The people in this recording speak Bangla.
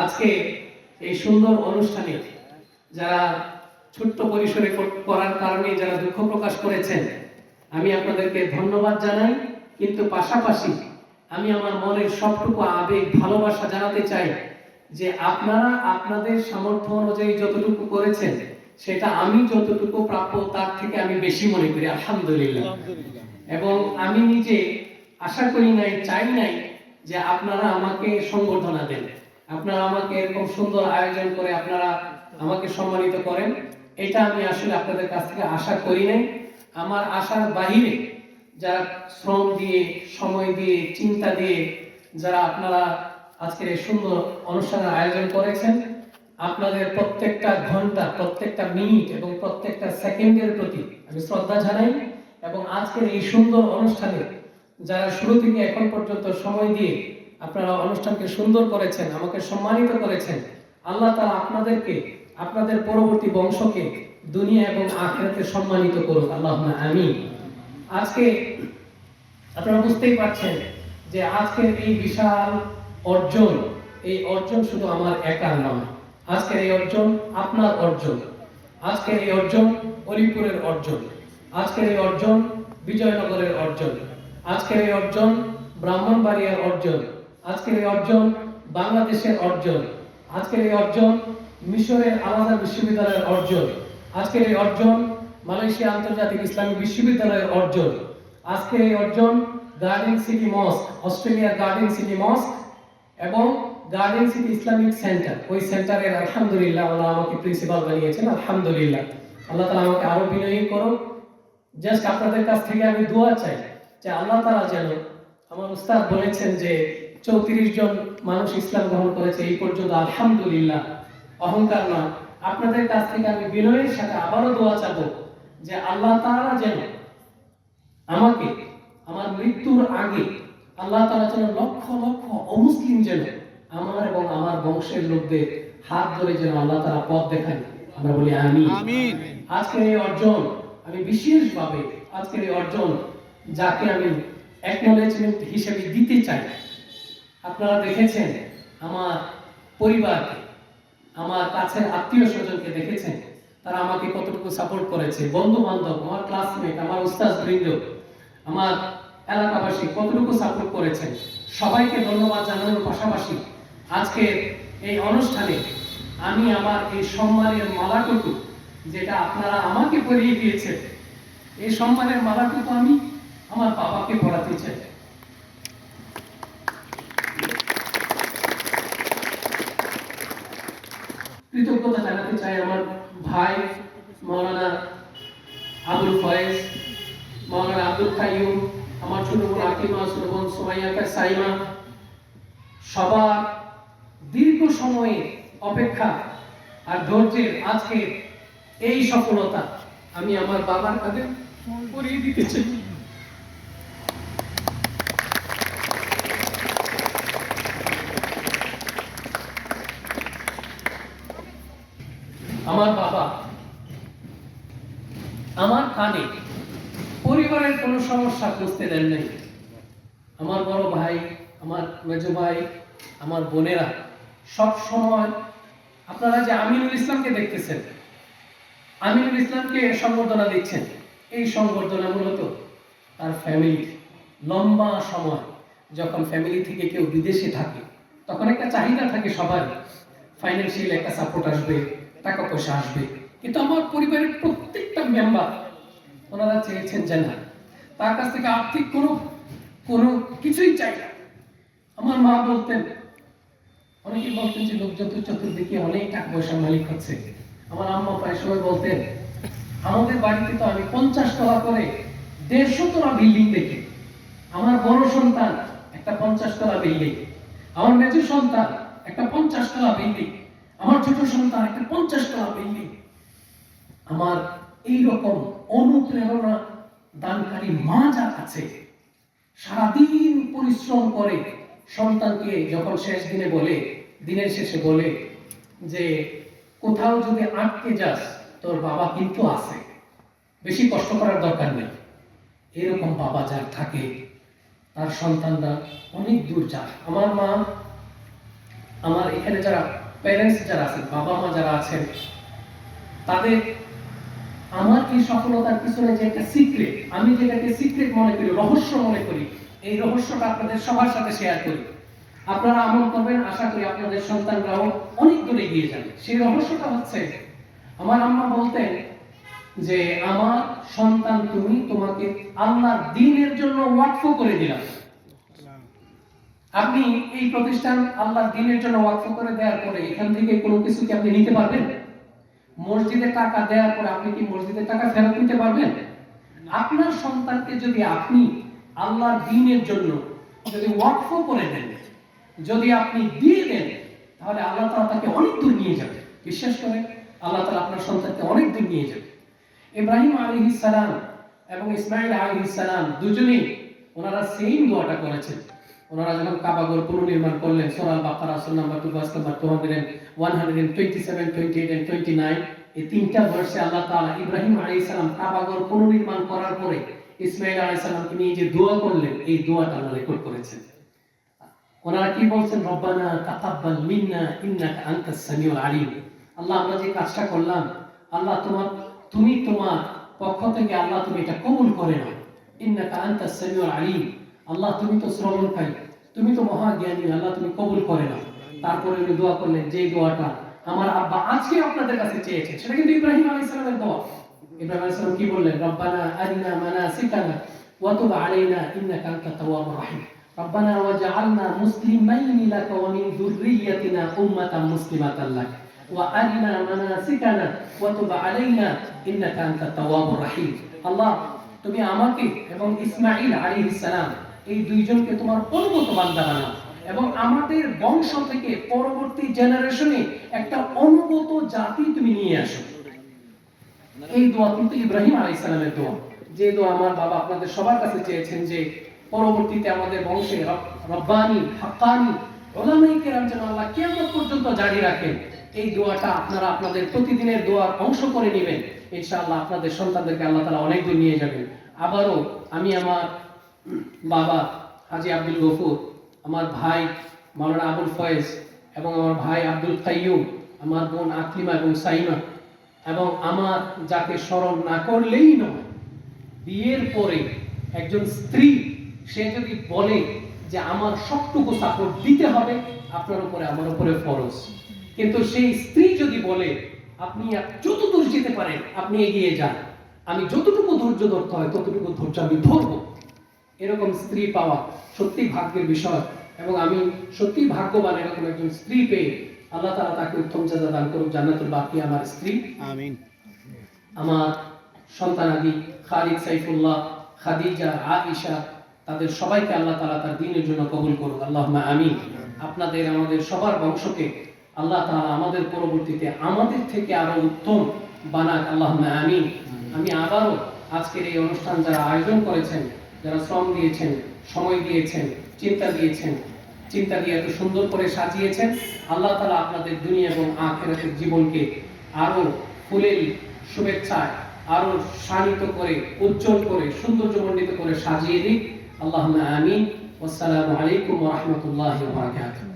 আজকে এই সুন্দর অনুষ্ঠানে যারা ছোট্ট পরিসরে করার কারণে যারা দুঃখ প্রকাশ করেছেন, আমি আপনাদেরকে ধন্যবাদ জানাই। কিন্তু পাশাপাশি আমি আমার মনের সবটুকু আবেগ ভালোবাসা জানাতে চাই যে আপনারা আপনাদের সামর্থ্য অনুযায়ী যতটুকু করেছেন সেটা আমি যতটুকু প্রাপ্য তার থেকে আমি বেশি মনে করি, আলহামদুলিল্লাহ। এবং আমি নিজে আশা করি নাই, চাই নাই যে আপনারা আমাকে সংবর্ধনা দেন, আপনারা আমাকে এরকম সুন্দর আয়োজন করে আপনারা আমাকে সম্মানিত করেন, এটা আমি আসলে আপনাদের কাছ থেকে আশা করি নাই। আমার আশার বাহিরে যারা শ্রম দিয়ে, সময় দিয়ে, চিন্তা দিয়ে যারা আপনারা আজকের এই সুন্দর অনুষ্ঠানের আয়োজন করেছেন, আপনাদের প্রত্যেকটা ঘন্টা, প্রত্যেকটা মিনিট এবং প্রত্যেকটা সেকেন্ডের প্রতি আমি শ্রদ্ধা জানাই। এবং আজকের এই সুন্দর অনুষ্ঠানে যারা শুরু থেকে এখন পর্যন্ত সময় দিয়ে আপনারা অনুষ্ঠানকে সুন্দর করেছেন, আমাকে সম্মানিত করেছেন, আল্লাহ তাআলা আপনাদেরকে, আপনাদের পরবর্তী বংশকে দুনিয়া এবং আখিরাতে সম্মানিত করুক, আল্লাহুম্মা আমিন। আজকে আপনারা বুঝতেই পারছেন যে আজকের এই বিশাল অর্জন, এই অর্জন শুধু আমার একার নয়, আজকের এই অর্জন আপনার অর্জন, আজকের এই অর্জন অলিপুরের অর্জন, আজকের এই অর্জন বিজয়নগরের অর্জন, আজকের এই অর্জন ব্রাহ্মণবাড়িয়ার অর্জন, আজকের এই অর্জন বাংলাদেশের অর্জন, আজকের এই অর্জন মিশরের আলাদা বিশ্ববিদ্যালয়ের অর্জন, আজকের এই অর্জন মালয়েশিয়া আন্তর্জাতিক ইসলামিক বিশ্ববিদ্যালয়ের অর্জন, আজকের এই অর্জন গার্ডেন সিটি মস্ক, অস্ট্রেলিয়ার গার্ডেন সিটি মস্ক এবং গার্ডেন সিটি ইসলামিক সেন্টার, ওই সেন্টারের আলহামদুলিল্লাহ আল্লাহ আমাকে প্রিন্সিপাল বানিয়েছেন, আলহামদুলিল্লাহ। আল্লাহ তাআলা আমাকে আরো বিনয়ী করুন। জাস্ট আপনাদের কাছ থেকে আমি দোয়া চাই যে আল্লাহ তাআলা যেন, আমার উস্তাদ বলেছেন যে 34 জন মানুষ ইসলাম গ্রহণ করেছে এই পর্যন্ত, আলহামদুলিল্লাহ, অহংকার না, আপনাদের কাছ থেকে আমি বিনয়ের সাথে আবারও দোয়া চাবো যে আল্লাহ তাআলা যেন আমাকে আমার মৃত্যুর আগে আল্লাহ তাআলা যেন লক্ষ লক্ষ অমুসলিম যেন আমার এবং আমার বংশের লোকদের হাত ধরে যেন আল্লাহ তাআলা পথ দেখান, আমরা বলি আমিন। আজকের এই অর্জন আমি বিশেষভাবে, আজকের এই অর্জন যাকে আমি অ্যাকনলেজমেন্ট হিসেবে দিতে চাই, আপনারা দেখেছেন আমার পরিবারকে, আমার কাছের আত্মীয় স্বজনকে দেখেছেন, তারা আমাকে কতটুকু সাপোর্ট করেছে, বন্ধু বান্ধব, আমার ক্লাসমেট, আমার উস্তাদ বৃন্দ, আমার এলাকাবাসী কতটুকু সাপোর্ট করেছেন, সবাইকে ধন্যবাদ জানানোর পাশাপাশি আজকের এই অনুষ্ঠানে আমি আমার এই সম্মানের মালাটুকু যেটা আপনারা আমাকে পরিয়ে দিয়েছেন, এই সম্মানের মালাটুকু আমি আমার বাবাকে পড়াতে চাই। কৃতজ্ঞতা জানাতে চাই আমার ভাই মাওলানা আবুল ফয়েজ, মাওলানা আব্দুল কাইয়ুম, আমার ছোট বোন আকিমা, ছোট বোন সুমাইয়া, সাইমা, সবার দীর্ঘ সময়ে অপেক্ষা আর ধৈর্যের আজকে এই সফলতা আমি আমার বাবার কাঁধে পরিয়ে দিতে চাই। আমার বাবা আমার কানে পরিবারের কোনো সমস্যা বুঝতে দেন নাই। আমার বড় ভাই, আমার মেজো ভাই, আমার বোনেরা সব সময়, আপনারা যে আমিনুল ইসলামকে দেখতেছেন, আমিনুল ইসলামকে সংবর্ধনা দিচ্ছেন, এই সংবর্ধনা মূলত তার ফ্যামিলি। লম্বা সময় যখন ফ্যামিলি থেকে কেউ বিদেশে থাকে তখন একটা চাহিদা থাকে সবার, ফাইন্যান্সিয়াল একটা সাপোর্ট আসবে, টাকা পয়সা আসবে, কিন্তু আমার পরিবারের প্রত্যেকটা মেম্বার ওনারা চেয়েছেন যে না, তার কাছ থেকে আর্থিক কোনো কিছুই চাই না। আমার মা বলতেন, অনেকে বলতেন যে লোকজন তো চতুর্দিকে অনেক টাকা পয়সার মালিক হচ্ছে। আমার আম্মা প্রায় সময় বলতেন, আমাদের বাড়িতে তো আমি 50 তলা করে 150 তলা বিল্ডিং দেখি, আমার বড় সন্তান একটা 50 তলা বিল্ডিং, আমার মেজো সন্তান একটা 50 তলা বিল্ডিং, আমার ছোট সন্তান একটা 50 তলা বিল্ডিং। আমার এইরকম অনুপ্রেরণা দানকারী মা যার আছে, সারাদিন পরিশ্রম করে সন্তানকে যখন শেষ দিনে বলে, দিনের শেষে বলে যে কোথাও যদি আটকে যাস তোর বাবা কিন্তু আছে, বেশি কষ্ট করার দরকার নেই। এরকম বাবা যার থাকে তার সন্তানরা অনেক দূর যায়। আমার মা আমার এখানে যারা প্যারেন্টস যারা আছেন, বাবা মা যারা আছেন, তাদের আমার এই সফলতার পিছনে যে একটা সিক্রেট, আমি যেটাকে সিক্রেট মনে করি, রহস্য মনে করি, এই রহস্যটা আপনাদের সবার সাথে শেয়ার করি। আপনারা আমল করবেন, আশা করি আপনাদের সন্তানরাও অনেক দূরে এগিয়ে যাবে। সেই রহস্যটা হচ্ছে, আমার আম্মা বলতেন যে আমার সন্তান, তুমি তোমাকে আল্লাহর দ্বীনের জন্য ওয়াকফ করে দিলাম। আপনি এই প্রতিষ্ঠান আল্লাহর দ্বীনের জন্য ওয়াকফ করে দেওয়ার পরে এখান থেকে কোনো কিছু কি আপনি নিতে পারবেন? মসজিদে টাকা দেওয়ার পরে আপনি কি মসজিদের টাকা ফেরত নিতে পারবেন? আপনার সন্তানকে যদি আপনি আল্লাহর দ্বীনের জন্য যদি ওয়াকফ করে দেন, যদি আপনি দিয়ে দেন, তাহলে আল্লাহ তাআলা তাকে অনেক দূর নিয়ে যাবে। বিশ্বাস করেন, আল্লাহ তাআলা আপনার সন্তানকে অনেক দূর নিয়ে যাবে। ইব্রাহিম আলাইহিস সালাম এবং ইসমাঈল আলাইহিস সালাম দুজনেই ওনারা সেম দোয়াটা করেছেন। ওনারা যখন কাবা ঘর পুনর্নির্মাণ করলেন, সূরা আল বাকারা সূরা নাম্বার 2 ভার্স নাম্বার 127, 28 and 29, এই তিনটা ভার্সে আল্লাহ তাআলা ইব্রাহিম আলাইহিস সালাম কাবা ঘর পুনর্নির্মাণ করার পরে ইসমাঈল আলাইহিস সালামকে নিয়ে যে দোয়া করলেন, এই দোয়াটা আল্লাহ রেকর্ড করেছেন। ওনারা কি বলছেন? রব্বানা তাকাব্বাল মিন্না ইন্নাকা আনতাস সামিউল আলিম। আল্লাহ, আমরা যে কাজটা করলাম, আল্লাহ তুমি তোমার পক্ষ থেকে আল্লাহ তুমি এটা কবুল করে নাও। ইন্নাকা আনতাস সামিউল আলিম, আল্লাহ তুমি তো শ্রবণকারী, তুমি তো মহাজ্ঞানী, আল্লাহ তুমি কবুল করে নাও। তারপরে উনি দোয়া করলেন, যে দোয়াটা আমার আব্বা আজকে আপনাদের কাছে চেয়েছেন, সেটা কিন্তু ইব্রাহিম আলাইহিস সালামের দোয়া। ইব্রাহিম আলাইহিস সালাম কি বললেন? রব্বানা আরিনা মানাসিকানা ওয়া তুব আলাইনা ইন্নাকা আনতাত তাওয়াবুর রাহিম। রব্বানা ওয়াজআলনা মুসলিমাইনি লাকা ওয়া মিন যুররিয়্যাতিনা উম্মাতান মুসলিমাতান লাক ওয়া আরিনা মানাসিকানা ওয়া তুব আলাইনা ইন্নাকা আনতাত তাওয়াবুর রাহিম। আল্লাহ, তুমি আমাকে এবং ইসমাঈল আলাইহিস সালাম এই দুইজনকে তোমার অনুগত বান্দা বানাও এবং আমাদের বংশ থেকে পরবর্তী জেনারেশনে একটা অনুগত জাতি তুমি নিয়ে আসো। এই দোয়া কিন্তু ইব্রাহিম আলাইহিস সালামের দোয়া, যে দোয়া আমার বাবা আপনাদের সবার কাছে চেয়েছেন, যে পরবর্তীতে আমাদের বংশে রব্বানি হাক্কানি উলামায়ে কেরাম যেন আল্লাহ কিয়ামত পর্যন্ত জারি রাখেন। এই দোয়াটা আপনারা আপনাদের প্রতিদিনের দোয়ার অংশ করে নেবেন। ইনশাআল্লাহ আপনাদের সন্তানদেরকে আল্লাহ তাআলা অনেক দূর নিয়ে যাবেন। আবারও আমি আমার বাবা হাজী আব্দুল গফুর, আমার ভাই মাওলানা আবুল ফয়েজ এবং আমার ভাই আব্দুল কাইয়ুম, আমার বোন আকলিমা এবং সাইমা, এবং আমার যাকে স্মরণ না করলেই নয়, বিয়ের পরে একজন স্ত্রী সে যদি বলে যে আমার সবটুকু সাপোর্ট দিতে হবে, আপনার উপরে আমার উপরে ফরজ, কিন্তু সেই স্ত্রী যদি বলে আপনি যতদূর যেতে পারেন আপনি এগিয়ে যান, আমি যতটুকু ধৈর্য ধরতে হয় ততটুকু ধৈর্য আমি ধরবো, এরকম স্ত্রী পাওয়া সত্যি ভাগ্যের বিষয়। এবং আমি সত্যি ভাগ্যবান এরকম একজন স্ত্রী পেয়ে। আল্লাহ তাআলা তাকে উত্তম জাযা দান করুক, জান্নাতুল বাকি আমার স্ত্রী। আমিন। আমার সন্তানাদি খালিদ, সাইফুল্লাহ, খাদিজা, আয়েশা, তাদের সবাইকে আল্লাহ তাআলা তার দ্বীনের জন্য কবুল করুক, আল্লাহুম্মা আমিন। আপনাদের আমাদের সবার বংশকে আল্লাহ তাআলা আমাদের পরবর্তীতে আমাদের থেকে আরো উত্তম বানাক, আল্লাহুম্মা আমিন। আমি আবারও আজকের এই অনুষ্ঠান যারা আয়োজন করেছেন, যারা শ্রম দিয়েছেন, সময় দিয়েছেন, চিন্তা দিয়ে এত সুন্দর করে সাজিয়েছেন, আল্লাহ তাআলা আপনাদের দুনিয়া এবং আখিরাতের জীবনকে আরো ফুলেল শুভেচ্ছায় আরো শানিত করে, উজ্জ্বল করে, সৌন্দর্যমণ্ডিত করে সাজিয়ে দিক, আল্লাহুম্মা আমিন। আসসালামু আলাইকুম ওয়া রাহমাতুল্লাহি ওয়া বারাকাতুহু।